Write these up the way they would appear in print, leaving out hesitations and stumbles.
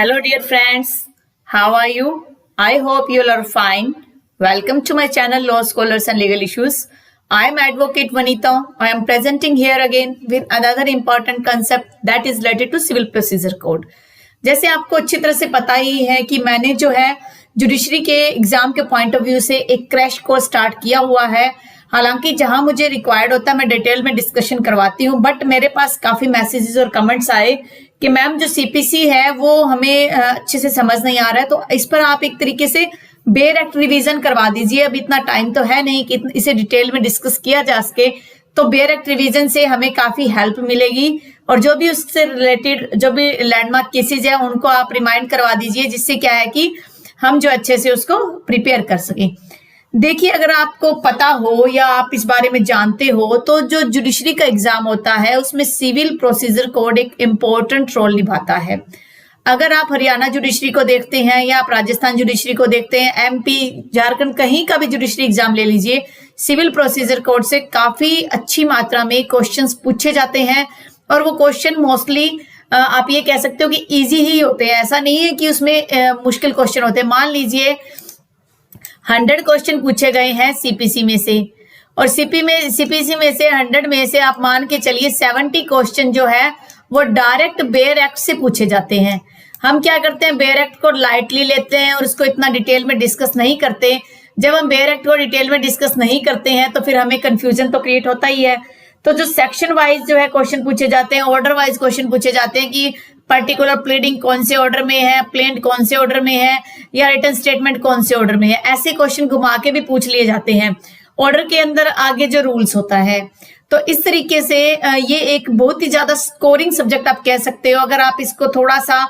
Hello, dear friends. How are you? I hope you all are fine. Welcome to my channel Law Scholars and Legal Issues. I am Advocate Vanita. I am presenting here again with another important concept that is related to Civil Procedure Code. जैसे आपको अच्छी तरह से पता ही है कि मैंने जो है जुडिशरी के एग्जाम के पॉइंट ऑफ व्यू से एक क्रैश कोर्स स्टार्ट किया हुआ है। हालांकि जहां मुझे रिक्वायर्ड होता है मैं डिटेल में डिस्कशन करवाती हूं, बट मेरे पास काफी मैसेजेस और कमेंट्स आए कि मैम जो सीपीसी है वो हमें अच्छे से समझ नहीं आ रहा है, तो इस पर आप एक तरीके से बेयर एक्ट रिवीजन करवा दीजिए। अब इतना टाइम तो है नहीं कि इसे डिटेल में डिस्कस किया जा सके, तो बेयर एक्ट रिवीजन से हमें काफी हेल्प मिलेगी और जो भी उससे रिलेटेड जो भी लैंडमार्क केसेज है उनको आप रिमाइंड करवा दीजिए, जिससे क्या है कि हम जो अच्छे से उसको प्रिपेयर कर सकें। देखिए, अगर आपको पता हो या आप इस बारे में जानते हो तो जो जुडिशरी का एग्जाम होता है उसमें सिविल प्रोसीजर कोड एक इम्पोर्टेंट रोल निभाता है। अगर आप हरियाणा जुडिशरी को देखते हैं या आप राजस्थान जुडिशरी को देखते हैं, एमपी, झारखंड, कहीं का भी जुडिशरी एग्जाम ले लीजिए, सिविल प्रोसीजर कोड से काफी अच्छी मात्रा में क्वेश्चंस पूछे जाते हैं और वो क्वेश्चन मोस्टली आप ये कह सकते हो कि इजी ही होते हैं। ऐसा नहीं है कि उसमें मुश्किल क्वेश्चन होते हैं। मान लीजिए 100 क्वेश्चन पूछे गए हैं सीपीसी में से, और सीपीसी में से 100 में से आप मान के चलिए 70 क्वेश्चन जो है वो डायरेक्ट बेयर एक्ट से पूछे जाते हैं। हम क्या करते हैं, बेयर एक्ट को लाइटली लेते हैं और उसको इतना डिटेल में डिस्कस नहीं करते। जब हम बेयर एक्ट को डिटेल में डिस्कस नहीं करते हैं तो फिर हमें कंफ्यूजन तो क्रिएट होता ही है। तो जो सेक्शन वाइज जो है क्वेश्चन पूछे जाते हैं, ऑर्डर वाइज क्वेश्चन पूछे जाते हैं कि पर्टिकुलर प्लीडिंग कौन से ऑर्डर में है, प्लेंट कौन से ऑर्डर में है, या रिटन स्टेटमेंट कौन से ऑर्डर में है, ऐसे क्वेश्चन घुमा के भी पूछ लिए जाते हैं। ऑर्डर के अंदर आगे जो रूल्स होता है, तो इस तरीके से ये एक बहुत ही ज्यादा स्कोरिंग सब्जेक्ट आप कह सकते हो। अगर आप इसको थोड़ा सा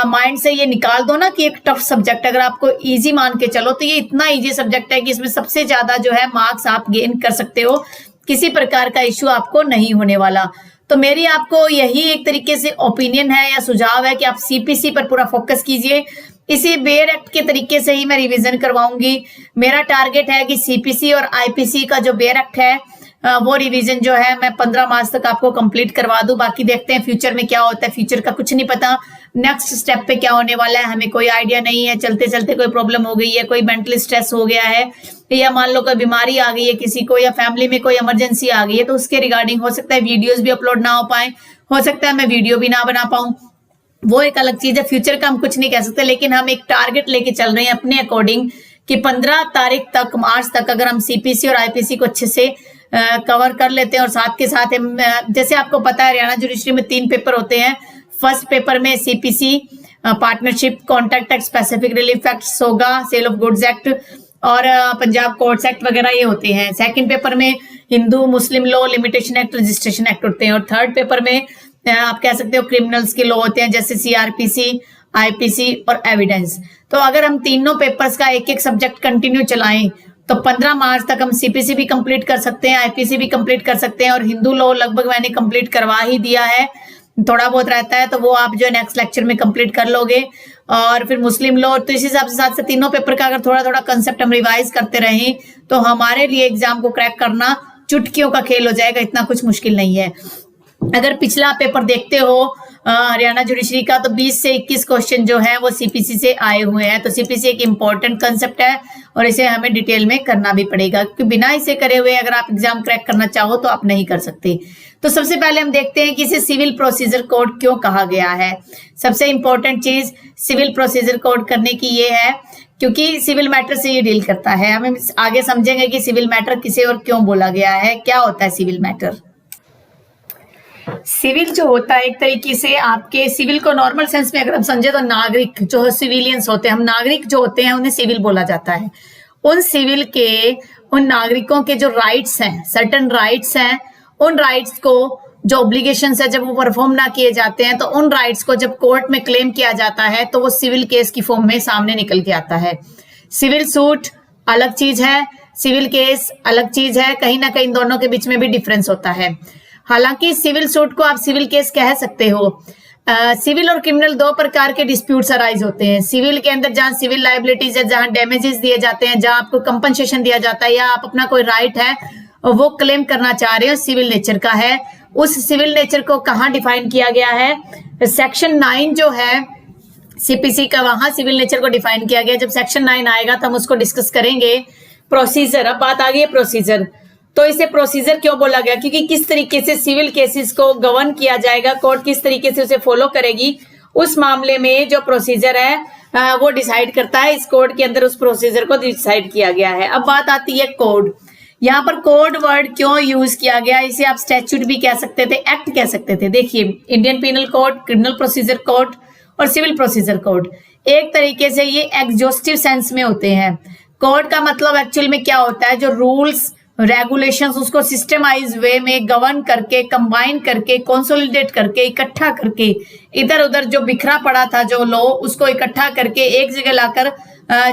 माइंड से ये निकाल दो ना कि एक टफ सब्जेक्ट, अगर आपको इजी मान के चलो तो ये इतना इजी सब्जेक्ट है कि इसमें सबसे ज्यादा जो है मार्क्स आप गेन कर सकते हो, किसी प्रकार का इश्यू आपको नहीं होने वाला। तो मेरी आपको यही एक तरीके से ओपिनियन है या सुझाव है कि आप सीपीसी पर पूरा फोकस कीजिए। इसी बेयर एक्ट के तरीके से ही मैं रिवीजन करवाऊंगी। मेरा टारगेट है कि सीपीसी और आईपीसी का जो बेयर एक्ट है वो रिवीजन जो है मैं 15 मार्च तक आपको कंप्लीट करवा दूं। बाकी देखते हैं फ्यूचर में क्या होता है, फ्यूचर का कुछ नहीं पता, नेक्स्ट स्टेप पे क्या होने वाला है हमें कोई आइडिया नहीं है। चलते चलते कोई प्रॉब्लम हो गई है, कोई मेंटल स्ट्रेस हो गया है, या मान लो कोई बीमारी आ गई है किसी को, या फैमिली में कोई इमरजेंसी आ गई है, तो उसके रिगार्डिंग हो सकता है वीडियोस भी अपलोड ना हो पाए, हो सकता है मैं वीडियो भी ना बना पाऊं, वो एक अलग चीज है। फ्यूचर का हम कुछ नहीं कह सकते, लेकिन हम एक टारगेट लेके चल रहे हैं अपने अकॉर्डिंग कि 15 तारीख तक, मार्च तक अगर हम सीपीसी और आईपीसी को अच्छे से कवर कर लेते हैं, और साथ के साथ हम जैसे आपको पता है हरियाणा जुडिशरी में 3 पेपर होते हैं। फर्स्ट पेपर में CPC, partnership contract act, specific relief act, SOGA, sale of goods act और पंजाब कोर्ट्स एक्ट वगैरह ये होते हैं। सेकंड पेपर में हिंदू मुस्लिम law, limitation act, registration act होते हैं, और थर्ड पेपर में आप कह सकते हो क्रिमिनल्स के लॉ होते हैं, जैसे सीआरपीसी, आईपीसी और एविडेंस। तो अगर हम तीनों पेपर्स का एक एक सब्जेक्ट कंटिन्यू चलाएं तो 15 मार्च तक हम सीपीसी भी कंप्लीट कर सकते हैं, आईपीसी भी कंप्लीट कर सकते हैं, और हिंदू लॉ लगभग मैंने कंप्लीट करवा ही दिया है। थोड़ा बहुत रहता है तो वो आप जो है नेक्स्ट लेक्चर में कंप्लीट कर लोगे, और फिर मुस्लिम लॉ। तो इस हिसाब से साथ से तीनों पेपर का अगर थोड़ा थोड़ा कंसेप्ट हम रिवाइज करते रहें तो हमारे लिए एग्जाम को क्रैक करना चुटकियों का खेल हो जाएगा, इतना कुछ मुश्किल नहीं है। अगर पिछला पेपर देखते हो हरियाणा जुडिशरी का, तो 20 से 21 क्वेश्चन जो है वो सीपीसी से आए हुए हैं। तो सीपीसी एक इम्पोर्टेंट कंसेप्ट है और इसे हमें डिटेल में करना भी पड़ेगा, क्योंकि बिना इसे करे हुए अगर आप एग्जाम क्रैक करना चाहो तो आप नहीं कर सकते। तो सबसे पहले हम देखते हैं कि इसे सिविल प्रोसीजर कोड क्यों कहा गया है। सबसे इंपॉर्टेंट चीज सिविल प्रोसीजर कोड करने की ये है क्योंकि सिविल मैटर से ये डील करता है। हम आगे समझेंगे कि सिविल मैटर किसे और क्यों बोला गया है, क्या होता है सिविल मैटर। सिविल जो होता है एक तरीके से आपके सिविल को नॉर्मल सेंस में अगर हम समझे तो नागरिक जो सिविलियंस होते हैं, हम नागरिक जो होते हैं उन्हें सिविल बोला जाता है। उन सिविल के, उन नागरिकों के जो राइट्स हैं, सर्टेन राइट्स हैं, उन राइट्स को जो ऑब्लिगेशंस है जब वो परफॉर्म ना किए जाते हैं तो उन राइट्स को जब कोर्ट में क्लेम किया जाता है तो वो सिविल केस की फॉर्म में सामने निकल के आता है। सिविल सूट अलग चीज है, सिविल केस अलग चीज है, कहीं ना कहीं दोनों के बीच में भी डिफरेंस होता है। हालांकि सिविल सूट को आप सिविल केस कह सकते हो। सिविल और क्रिमिनल 2 प्रकार के डिस्प्यूट्स अराइज होते हैं। सिविल के अंदर जहां सिविल लाइबिलिटीज है, जहां डैमेजेस दिए जाते हैं, जहां आपको कंपनसेशन दिया जाता है, या आप अपना कोई राइट है वो क्लेम करना चाह रहे हो, सिविल नेचर का है। उस सिविल नेचर को कहाँ डिफाइन किया गया है, सेक्शन 9 जो है सीपीसी का वहां सिविल नेचर को डिफाइन किया गया। जब सेक्शन 9 आएगा तो हम उसको डिस्कस करेंगे। प्रोसीजर, अब बात आ गई है प्रोसीजर। तो इसे प्रोसीजर क्यों बोला गया? क्योंकि किस तरीके से सिविल केसेस को गवर्न किया जाएगा, कोर्ट किस तरीके से उसे फॉलो करेगी, उस मामले में जो प्रोसीजर है वो डिसाइड करता है। इस कोड के अंदर उस प्रोसीजर को डिसाइड किया गया है। अब बात आती है कोड। यहाँ पर कोड वर्ड क्यों यूज किया गया? इसे आप स्टैट्यूट भी कह सकते थे, एक्ट कह सकते थे। देखिए, Indian penal code, criminal procedure code और सिविल प्रोसीजर कोड एक तरीके से ये एग्जॉस्टिव सेंस में होते हैं। कोड का मतलब एक्चुअल में क्या होता है? जो रूल्स रेगुलेशंस उसको सिस्टमाइज वे में गवर्न करके, कंबाइन करके, कंसोलिडेट करके, इकट्ठा करके, इधर उधर जो बिखरा पड़ा था जो लॉ, उसको इकट्ठा करके एक जगह लाकर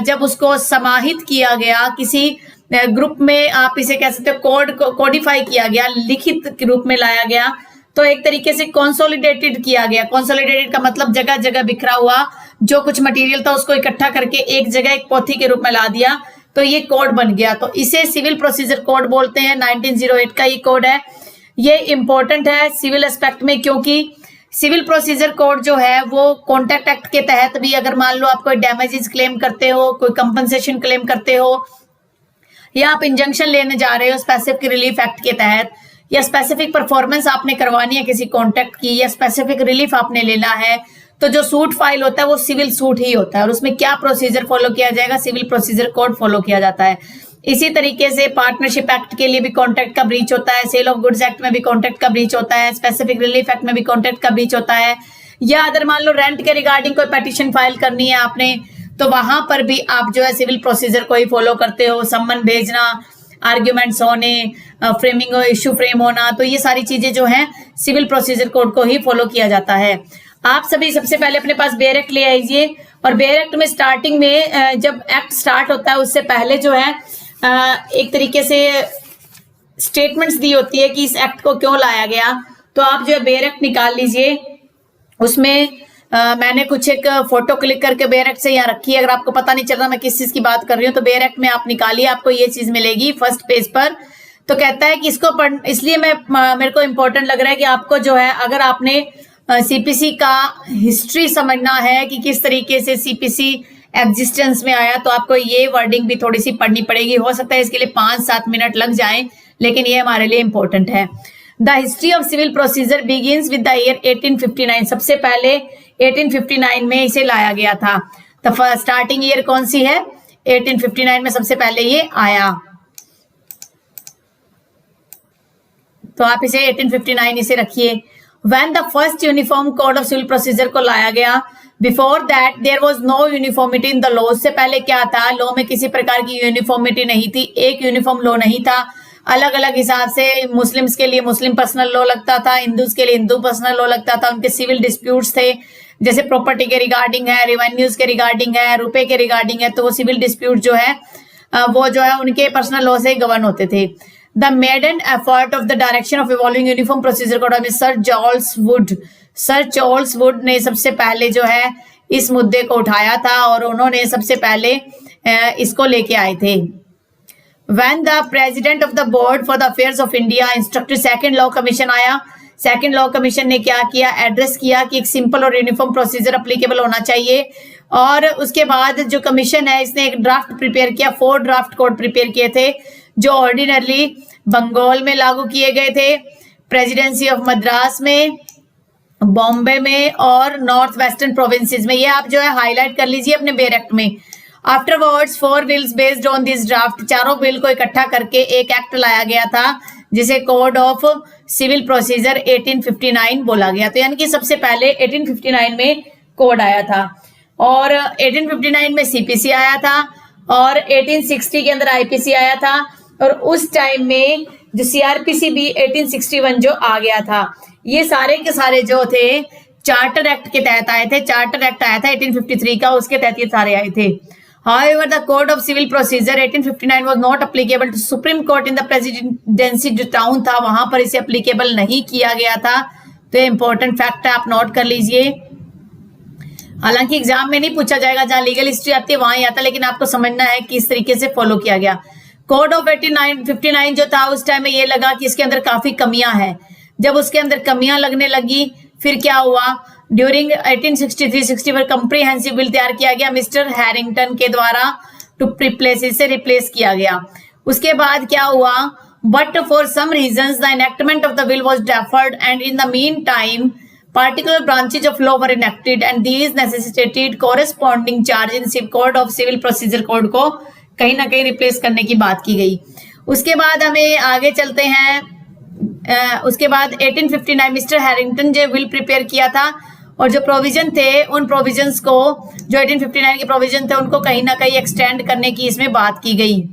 जब उसको समाहित किया गया, किसी ग्रुप में आप इसे कह सकते हो कोड को कोडिफाई किया गया, लिखित रूप में लाया गया, तो एक तरीके से कंसोलिडेटेड किया गया। कंसोलिडेटेड का मतलब जगह जगह बिखरा हुआ जो कुछ मटेरियल था उसको इकट्ठा करके एक जगह एक पोथी के रूप में ला दिया, तो ये कोड बन गया। तो इसे सिविल प्रोसीजर कोड बोलते हैं। 1908 का ये कोड है। ये इंपॉर्टेंट है सिविल एस्पेक्ट में, क्योंकि सिविल प्रोसीजर कोड जो है वो कॉन्ट्रैक्ट एक्ट के तहत भी, अगर मान लो आप कोई डैमेजेस क्लेम करते हो, कोई कंपनसेशन क्लेम करते हो, या आप इंजंक्शन लेने जा रहे हो स्पेसिफिक रिलीफ एक्ट के तहत, या स्पेसिफिक परफॉर्मेंस आपने करवानी है किसी कॉन्ट्रैक्ट की, या स्पेसिफिक रिलीफ आपने लेना है, तो जो सूट फाइल होता है वो सिविल सूट ही होता है। और उसमें क्या प्रोसीजर फॉलो किया जाएगा? सिविल प्रोसीजर कोड फॉलो किया जाता है। इसी तरीके से पार्टनरशिप एक्ट के लिए भी कॉन्ट्रैक्ट का ब्रीच होता है, सेल ऑफ गुड्स एक्ट में भी कॉन्ट्रैक्ट का ब्रीच होता है, स्पेसिफिक रिलीफ एक्ट में भी कॉन्ट्रैक्ट का ब्रीच होता है। या अगर मान लो रेंट के रिगार्डिंग कोई पेटिशन फाइल करनी है आपने, तो वहां पर भी आप जो है सिविल प्रोसीजर को ही फॉलो करते हो। सम्मन भेजना, आर्ग्यूमेंट्स होने, फ्रेमिंग इश्यू फ्रेम होना, तो ये सारी चीजें जो हैं सिविल प्रोसीजर कोड को ही फॉलो किया जाता है। आप सभी सबसे पहले अपने पास बेयर एक्ट ले आइए, और बेयर एक्ट में स्टार्टिंग में जब एक्ट स्टार्ट होता है उससे पहले जो है एक तरीके से स्टेटमेंट्स दी होती है कि इस एक्ट को क्यों लाया गया। तो आप जो है बेयर एक्ट निकाल लीजिए। उसमें मैंने कुछ एक फोटो क्लिक करके बेयर एक्ट से यहाँ रखी है। अगर आपको पता नहीं चल रहा मैं किस चीज की बात कर रही हूँ, तो बेयर एक्ट में आप निकालिए, आपको ये चीज मिलेगी फर्स्ट पेज पर। तो कहता है कि इसको पढ़, इसलिए मेरे को इम्पोर्टेंट लग रहा है कि आपको जो है, अगर आपने सीपीसी का हिस्ट्री समझना है कि किस तरीके से सीपीसी एग्जिस्टेंस में आया, तो आपको ये वर्डिंग भी थोड़ी सी पढ़नी पड़ेगी। हो सकता है इसके लिए 5-7 मिनट लग जाएं, लेकिन ये हमारे लिए इंपॉर्टेंट है। The history of civil procedure begins with the year 1859। सबसे पहले 1859 में इसे लाया गया था। तो स्टार्टिंग ईयर कौन सी है? 1859 में सबसे पहले ये आया। तो आप इसे 1859 इसे रखिए। When the first uniform code of civil procedure को लाया गया, before that there was no uniformity in the law। उससे पहले क्या था? लॉ में किसी प्रकार की यूनिफॉर्मिटी नहीं थी, एक यूनिफॉर्म लॉ नहीं था। अलग अलग हिसाब से मुस्लिम्स के लिए मुस्लिम पर्सनल लॉ लगता था, हिंदूज के लिए हिंदू पर्सनल लॉ लगता था। उनके सिविल डिस्प्यूट्स थे, जैसे प्रॉपर्टी के रिगार्डिंग है, रेवेन्यूज के रिगार्डिंग है, रुपए के रिगार्डिंग है, तो वो सिविल डिस्प्यूट जो है वो जो है उनके पर्सनल लॉ से गवर्न होते थे। The maiden effort of the direction of evolving uniform procedure code में सर चार्ल्स वुड ने सबसे पहले जो है इस मुद्दे को उठाया था, और उन्होंने सबसे पहले इसको लेके आए थे। When the president of the board for the affairs of India instructed second law commission आया, सेकेंड लॉ कमीशन ने क्या किया? एड्रेस किया कि एक सिंपल और यूनिफॉर्म प्रोसीजर अप्लीकेबल होना चाहिए। और उसके बाद जो कमीशन है इसने एक ड्राफ्ट प्रिपेयर किया, 4 ड्राफ्ट कोड प्रिपेयर किए थे, जो ऑर्डिनरली बंगाल में लागू किए गए थे, प्रेसिडेंसी ऑफ मद्रास में, बॉम्बे में और नॉर्थ वेस्टर्न प्रोविंसेस में। ये आप जो है हाईलाइट कर लीजिए अपने बेयर एक्ट में। Afterwards 4 bills based on this draft, चारों बिल को इकट्ठा करके एक एक्ट लाया गया था, जिसे कोड ऑफ सिविल प्रोसीजर 1859 बोला गया। तो यानी कि सबसे पहले 1859 में कोड आया था, और 1859 में सीपीसी आया था, और 1860 के अंदर आईपीसी आया था, और उस टाइम में जो सीआरपीसी भी 1861 जो आ गया था। ये सारे के सारे जो थे चार्टर एक्ट के तहत आए थे। चार्टर एक्ट आया था 1853 का, उसके तहत ये सारे आए थे। However, the Code of Civil Procedure 1859 was not applicable to Supreme Court in the Presidency जो टाउन था वहां पर इसे अप्लीकेबल नहीं किया गया था। तो ये इंपॉर्टेंट फैक्ट है, आप नोट कर लीजिए। हालांकि एग्जाम में नहीं पूछा जाएगा, जहां लीगल हिस्ट्री आती है वहां ही आता, लेकिन आपको समझना है कि इस तरीके से फॉलो किया गया। कोड ऑफ 1859 जो था उस टाइम में ये लगा कि इसके अंदर काफी कमियां हैं। जब उसके अंदर कमियां लगने लगी, फिर क्या हुआ? ड्यूरिंग 1863-64 कंप्रीहेंसिव बिल तैयार किया गया मिस्टर हैरिंगटन के द्वारा टू रिप्लेस, इसे रिप्लेस किया गया। उसके बाद क्या हुआ, but for some reasons the enactment of the bill was deferred and in the mean time particular branches of law were enacted and these necessitated corresponding charge in code of civil procedure code को कहीं ना कहीं replace करने की बात की गई। उसके बाद हमें आगे चलते हैं। उसके बाद 1859 मिस्टर हैरिंगटन जो बिल प्रिपेयर किया था और जो प्रोविजन थे उन प्रोविजंस को, जो 1859 के प्रोविजन थे उनको कहीं ना कहीं एक्सटेंड करने की इसमें बात की गई।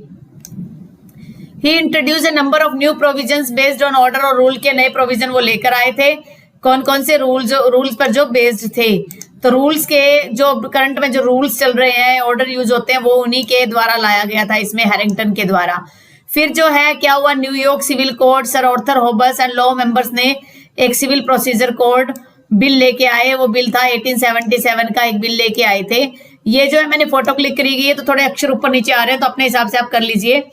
He introduce a number of new provisions based on order और रूल के नए प्रोविजन वो लेकर आए थे। कौन कौन से रूल्स पर जो बेस्ड थे, तो रूल्स के जो करंट में जो रूल्स चल रहे हैं, ऑर्डर यूज होते हैं, वो उन्हीं के द्वारा लाया गया था इसमें हैरिंगटन के द्वारा। फिर जो है क्या हुआ, New York civil code sir Arthur Hobhouse and law members ने एक सिविल प्रोसीजर कोड बिल लेके आए। वो बिल था 1877 का एक बिल लेके आए थे। ये जो है मैंने फोटो क्लिक करी गई है तो थोड़े अक्षर ऊपर नीचे आ रहे हैं, तो अपने हिसाब से आप कर लीजिए।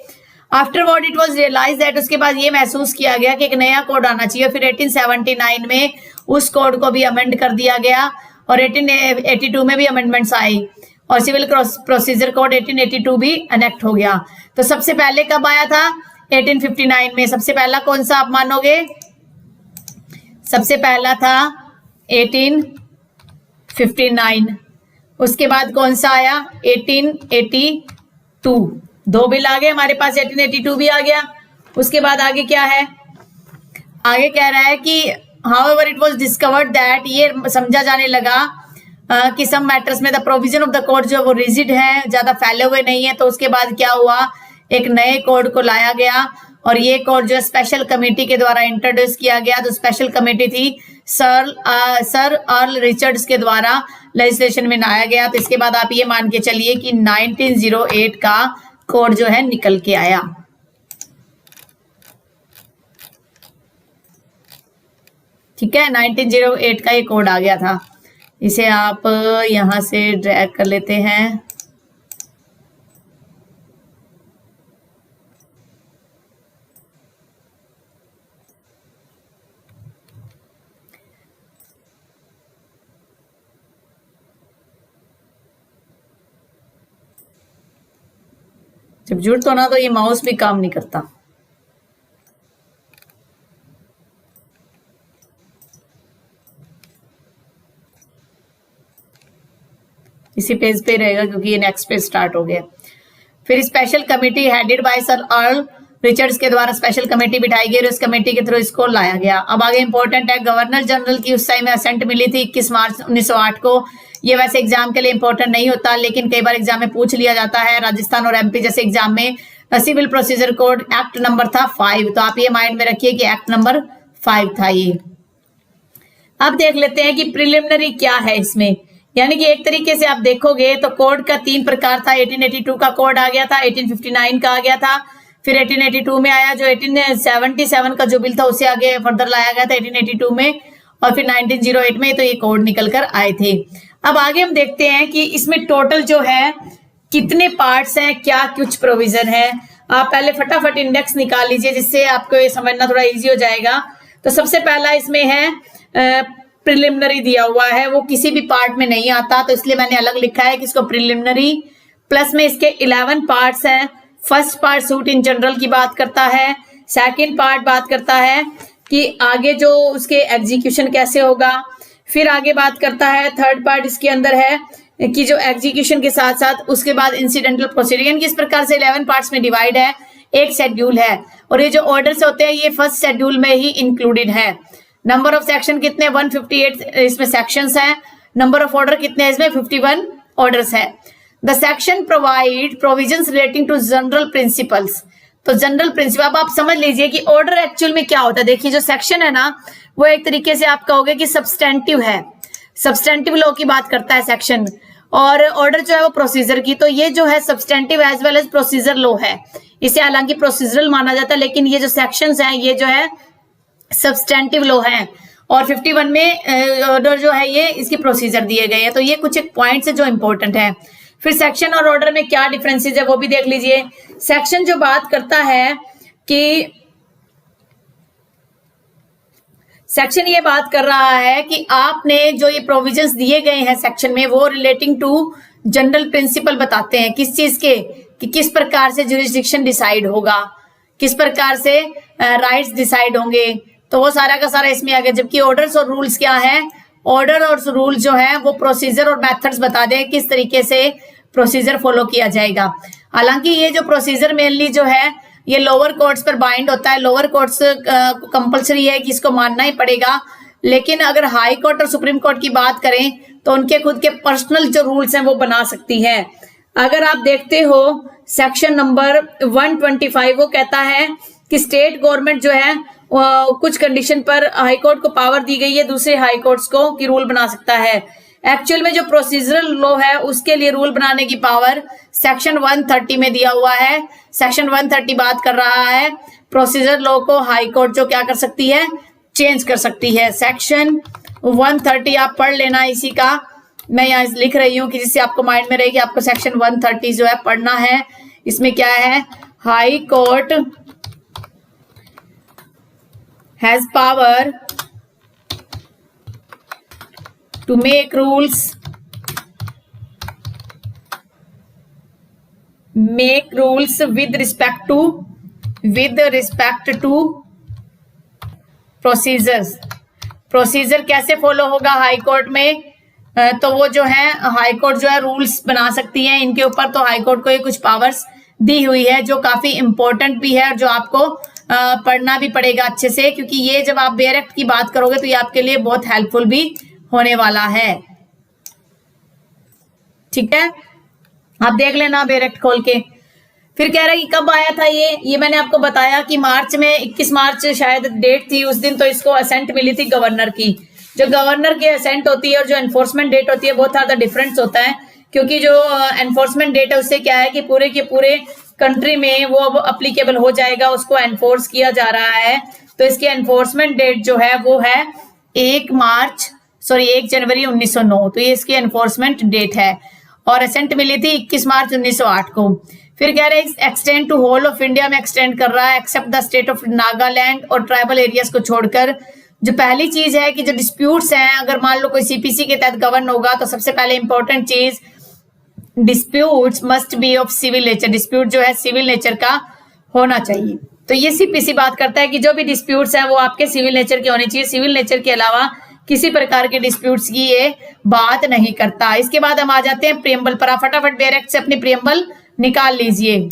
Afterward it was realise that, उसके बाद ये महसूस किया गया कि एक नया कोड आना चाहिए। फिर 1879 में उस कोड को भी अमेंड कर दिया गया और 1882 में भी अमेंडमेंट्स आई और सिविल प्रोसीजर कोड 1882 भी एनेक्ट हो गया। तो सबसे पहले कब आया था, 1859 में। सबसे पहला कौन सा आप मानोगे, सबसे पहला था 1859। उसके बाद कौन सा आया, 1882। दो बिल आ गए हमारे पास, 1882 भी आ गया। उसके बाद आगे क्या है, आगे कह रहा है कि however it was discovered that, ये समझा जाने लगा कि सम मैटर्स में the provision of the code जो वो रिजिड है, ज्यादा फैले हुए नहीं है। तो उसके बाद क्या हुआ, एक नए कोड को लाया गया और ये कोड जो स्पेशल कमेटी के द्वारा इंट्रोड्यूस किया गया। तो स्पेशल कमेटी थी सर अर्ल रिचर्ड्स के द्वारा लेजिस्लेशन में लाया गया। तो इसके बाद आप ये मान के चलिए कि 1908 का कोड जो है निकल के आया। ठीक है, 1908 का ये कोड आ गया था। इसे आप यहां से ड्रैग कर लेते हैं। जब जरूरत हो ना तो ये माउस भी काम नहीं करता। इसी पेज पे रहेगा क्योंकि ये नेक्स्ट पेज स्टार्ट हो गया। फिर special committee headed by sir earl Richards के द्वारा स्पेशल कमेटी बिठाई गई और इस कमेटी के थ्रू इसको लाया गया। अब आगे इंपॉर्टेंट है, गवर्नर जनरल की उस टाइम में असेंट मिली थी 21 मार्च 1908 को। ये वैसे एग्जाम के लिए इंपॉर्टेंट नहीं होता, लेकिन कई बार एग्जाम में पूछ लिया जाता है। राजस्थान और एमपी जैसे एग्जाम में civil procedure code act number था 5, तो आप ये माइंड में रखिए कि एक्ट नंबर 5 था ये। अब देख लेते हैं कि प्रिलिमिनरी क्या है इसमें, यानी कि एक तरीके से आप देखोगे तो कोड का 3 प्रकार था। 1882 का कोड आ गया था, 1859 का आ गया था, फिर 1882 में आया जो 1877 का जो बिल था उसे आगे फर्दर लाया गया था 1882 में, और फिर 1908 में तो ये कोड निकल कर आए थे। अब आगे हम देखते हैं कि इसमें टोटल जो है कितने पार्ट्स हैं, क्या कुछ प्रोविजन है। आप पहले फटाफट इंडेक्स निकाल लीजिए जिससे आपको ये समझना थोड़ा इजी हो जाएगा। तो सबसे पहला इसमें है प्रिलिमिनरी दिया हुआ है, वो किसी भी पार्ट में नहीं आता तो इसलिए मैंने अलग लिखा है कि इसको प्रिलिमिनरी। प्लस में इसके 11 पार्ट्स हैं। First part suit in general की बात करता है, सेकंड पार्ट बात करता है कि आगे जो उसके एग्जीक्यूशन कैसे होगा, फिर आगे बात करता है थर्ड पार्ट इसके अंदर है कि जो एग्जीक्यूशन के साथ साथ उसके बाद इंसिडेंटल प्रोसीडिंग। इस प्रकार से 11 पार्ट्स में डिवाइड है, एक शेड्यूल है और ये जो ऑर्डर्स होते हैं ये फर्स्ट शेड्यूल में ही इंक्लूडेड है। नंबर ऑफ सेक्शन कितने, 158 इसमें सेक्शंस हैं। नंबर ऑफ ऑर्डर कितने हैं इसमें, 51 ऑर्डर्स है। The section provide provisions relating to general principles. तो जनरल प्रिंसिपल, अब आप समझ लीजिए कि ऑर्डर एक्चुअल में क्या होता है। देखिए जो सेक्शन है ना वो एक तरीके से आप कहोगे कि सब्सटेंटिव है, सब्सटेंटिव लॉ की बात करता है सेक्शन, और ऑर्डर जो है वो प्रोसीजर की। तो ये जो है substantive as well as procedure law है, इसे हालांकि प्रोसीजरल माना जाता है, लेकिन ये जो सेक्शंस हैं ये जो है सब्सटेंटिव लॉ है। और 51 में ऑर्डर जो है ये इसकी प्रोसीजर दिए गए हैं। तो ये कुछ एक पॉइंट्स है जो इंपॉर्टेंट है। फिर सेक्शन और ऑर्डर में क्या डिफरेंसेस है वो भी देख लीजिए। सेक्शन जो बात करता है कि सेक्शन ये बात कर रहा है कि आपने जो ये प्रोविजंस दिए गए हैं सेक्शन में वो रिलेटिंग टू जनरल प्रिंसिपल बताते हैं किस चीज के, कि किस प्रकार से जुरिस्डिक्शन डिसाइड होगा, किस प्रकार से राइट्स डिसाइड होंगे, तो वो सारा का सारा इसमें आ गया। जबकि ऑर्डर्स और रूल्स क्या है, ऑर्डर और रूल जो है वो प्रोसीजर और मेथड्स बता दें किस तरीके से प्रोसीजर फॉलो किया जाएगा। हालांकि ये जो प्रोसीजर मेनली जो है ये लोअर कोर्ट्स पर बाइंड होता है, लोअर कोर्ट्स कंपलसरी है कि इसको मानना ही पड़ेगा। लेकिन अगर हाई कोर्ट और सुप्रीम कोर्ट की बात करें तो उनके खुद के पर्सनल जो रूल्स हैं वो बना सकती है। अगर आप देखते हो सेक्शन नंबर 125 वो कहता है कि स्टेट गवर्नमेंट जो है कुछ कंडीशन पर हाई कोर्ट को पावर दी गई है दूसरे हाई कोर्ट्स को कि रूल बना सकता है। एक्चुअल में जो प्रोसीजरल लॉ है उसके लिए रूल बनाने की पावर सेक्शन 130 में दिया हुआ है। सेक्शन 130 बात कर रहा है प्रोसीजर लॉ को हाई कोर्ट जो क्या कर सकती है, चेंज कर सकती है। सेक्शन 130 आप पढ़ लेना, इसी का मैं यहाँ लिख रही हूँ कि जिससे आपको माइंड में रहे कि आपको सेक्शन 130 जो है पढ़ना है। इसमें क्या है, high court has power to make rules with respect to procedure कैसे फॉलो होगा हाई कोर्ट में, तो वो जो है हाई कोर्ट जो है रूल्स बना सकती है इनके ऊपर। तो हाई कोर्ट को ये कुछ पावर्स दी हुई है जो काफी इंपॉर्टेंट भी है और जो आपको पढ़ना भी पड़ेगा अच्छे से, क्योंकि ये जब आप बेयर एक्ट की बात करोगे तो ये आपके लिए बहुत हेल्पफुल भी होने वाला है। ठीक है, आप देख लेना बेयर एक्ट खोल के। फिर कह रहा है कि कब आया था ये मैंने आपको बताया कि मार्च में 21 मार्च शायद डेट थी उस दिन, तो इसको असेंट मिली थी गवर्नर की। जो गवर्नर की असेंट होती है और जो एनफोर्समेंट डेट होती है बहुत ज्यादा डिफरेंस होता है, क्योंकि जो एनफोर्समेंट डेट है उससे क्या है कि पूरे के पूरे कंट्री में वो अब अप्लीकेबल हो जाएगा, उसको एनफोर्स किया जा रहा है। तो इसकी एनफोर्समेंट डेट जो है वो है 1 जनवरी 1909, तो ये इसकी एनफोर्समेंट डेट है। और असेंट मिली थी 21 मार्च 1908 को। फिर कह रहे हैं extend to whole of India में एक्सटेंड कर रहा है except the state of Nagaland और ट्राइबल एरियाज को छोड़कर। जो पहली चीज है कि जो डिस्प्यूट्स हैं, अगर मान लो कोई सीपीसी के तहत गवर्न होगा तो सबसे पहले इंपॉर्टेंट चीज disputes must be of civil nature, dispute जो है सिविल नेचर का होना चाहिए। तो ये सीपीसी बात करता है कि जो भी डिस्प्यूट्स हैं वो आपके सिविल नेचर के होने चाहिए, सिविल नेचर के अलावा किसी प्रकार के डिस्प्यूट्स की ये बात नहीं करता। इसके बाद हम आ जाते हैं प्रियम्बल पर। आप फटाफट बेयर एक्ट से अपनी प्रियम्बल निकाल लीजिए।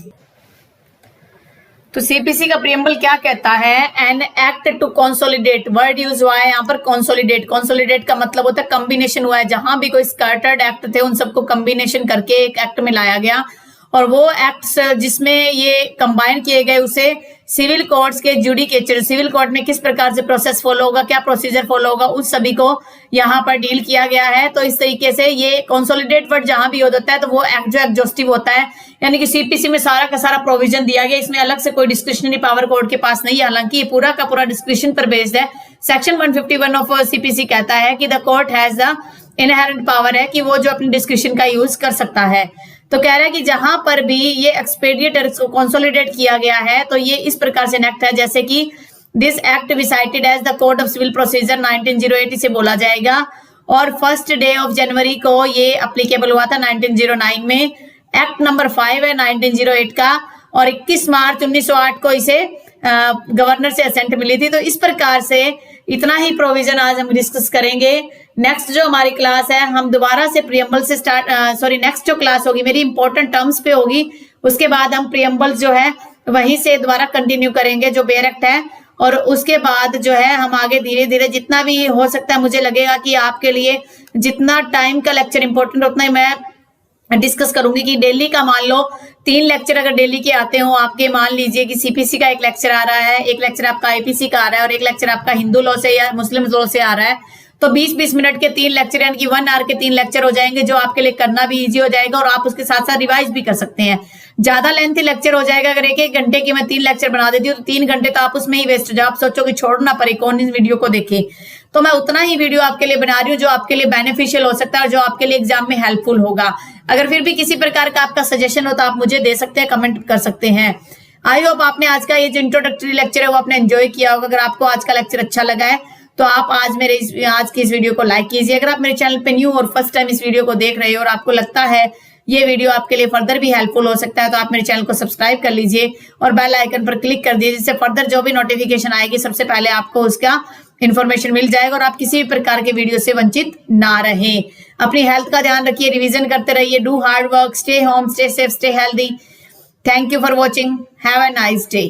तो सीपीसी का प्रियम्बल क्या कहता है, an act to consolidate, word use हुआ है यहाँ पर कंसोलिडेट। कंसोलिडेट का मतलब होता है कॉम्बिनेशन हुआ है, जहां भी कोई स्कैटर्ड एक्ट थे उन सबको कॉम्बिनेशन करके एक एक्ट में लाया गया। और वो एक्ट्स जिसमें ये कंबाइन किए गए उसे सिविल कोर्ट्स के जुडिकेचर, सिविल कोर्ट में किस प्रकार से प्रोसेस फॉलो होगा, क्या प्रोसीजर फॉलो होगा, उस सभी को यहाँ पर डील किया गया है। तो इस तरीके से ये कंसोलिडेट वर्ड जहां भी होता है तो वो एक्ट जो एग्जॉस्टिव होता है, यानी कि सीपीसी में सारा का सारा प्रोविजन दिया गया, इसमें अलग से कोई डिस्क्रिशनरी पावर कोर्ट के पास नहीं है। हालांकि ये पूरा का पूरा डिस्क्रिप्शन पर बेस्ड है। सेक्शन 151 ऑफ सीपीसी कहता है कि the court has the inherent power है कि वो जो अपनी डिस्क्रिप्शन का यूज कर सकता है। तो कह रहा है कि जहां पर भी ये एक्सपेडिएट कंसोलिडेट किया गया है तो ये इस प्रकार से एक्ट है, जैसे कि this act be cited as the code of civil procedure 1908 से बोला जाएगा। और 1 डे ऑफ जनवरी को ये अप्लीकेबल हुआ था 1909 में। एक्ट नंबर 5 है 1908 का, और 21 मार्च 1908 को इसे गवर्नर से असेंट मिली थी। तो इस प्रकार से इतना ही प्रोविजन आज हम डिस्कस करेंगे। नेक्स्ट जो हमारी क्लास है हम दोबारा से प्रियम्बल से नेक्स्ट जो क्लास होगी मेरी इंपॉर्टेंट टर्म्स पे होगी, उसके बाद हम प्रियम्बल जो है वहीं से दोबारा कंटिन्यू करेंगे जो बेयर एक्ट है। और उसके बाद जो है हम आगे धीरे धीरे जितना भी हो सकता है, मुझे लगेगा कि आपके लिए जितना टाइम का लेक्चर इंपॉर्टेंट उतना ही मैं डिस्कस करूंगी। कि डेली का मान लो 3 लेक्चर अगर डेली के आते हो आपके, मान लीजिए कि सीपीसी का 1 लेक्चर आ रहा है, 1 लेक्चर आपका आईपीसी का आ रहा है और 1 लेक्चर आपका हिंदू लॉ से या मुस्लिम लॉ से आ रहा है, तो 20-20 मिनट के 3 लेक्चर यानी कि 1 आवर के 3 लेक्चर हो जाएंगे, जो आपके लिए करना भी इजी हो जाएगा और आप उसके साथ साथ रिवाइज भी कर सकते हैं। ज्यादा लेंथी लेक्चर हो जाएगा, अगर 1-1 घंटे की मैं 3 लेक्चर बना देती हूँ तो 3 घंटे तो आप उसमें ही वेस्ट हो जाओ, आप सोचो कि छोड़ना पड़े कौन इस वीडियो को देखे। तो मैं उतना ही वीडियो आपके लिए बना रही हूँ जो आपके लिए बेनिफिशियल हो सकता है और जो आपके लिए एग्जाम में हेल्पफुल होगा। अगर फिर भी किसी प्रकार का आपका सजेशन हो तो आप मुझे दे सकते हैं, कमेंट कर सकते हैं। आई होप आपने आज का ये जो इंट्रोडक्टरी लेक्चर है वो आपने एंजॉय किया होगा। अगर आपको आज का लेक्चर अच्छा लगा है तो आप आज की इस वीडियो को लाइक कीजिए। अगर आप मेरे चैनल पे न्यू और फर्स्ट टाइम इस वीडियो को देख रहे हो और आपको लगता है ये वीडियो आपके लिए फर्दर भी हेल्पफुल हो सकता है, तो आप मेरे चैनल को सब्सक्राइब कर लीजिए और बेल आइकन पर क्लिक कर दीजिए, जिससे फर्दर जो भी नोटिफिकेशन आएगी सबसे पहले आपको उसका इन्फॉर्मेशन मिल जाएगा और आप किसी भी प्रकार के वीडियो से वंचित ना रहे। अपनी हेल्थ का ध्यान रखिए, रिवीजन करते रहिए, do hard work, stay home, stay safe, stay healthy. Thank you for watching, have a nice day.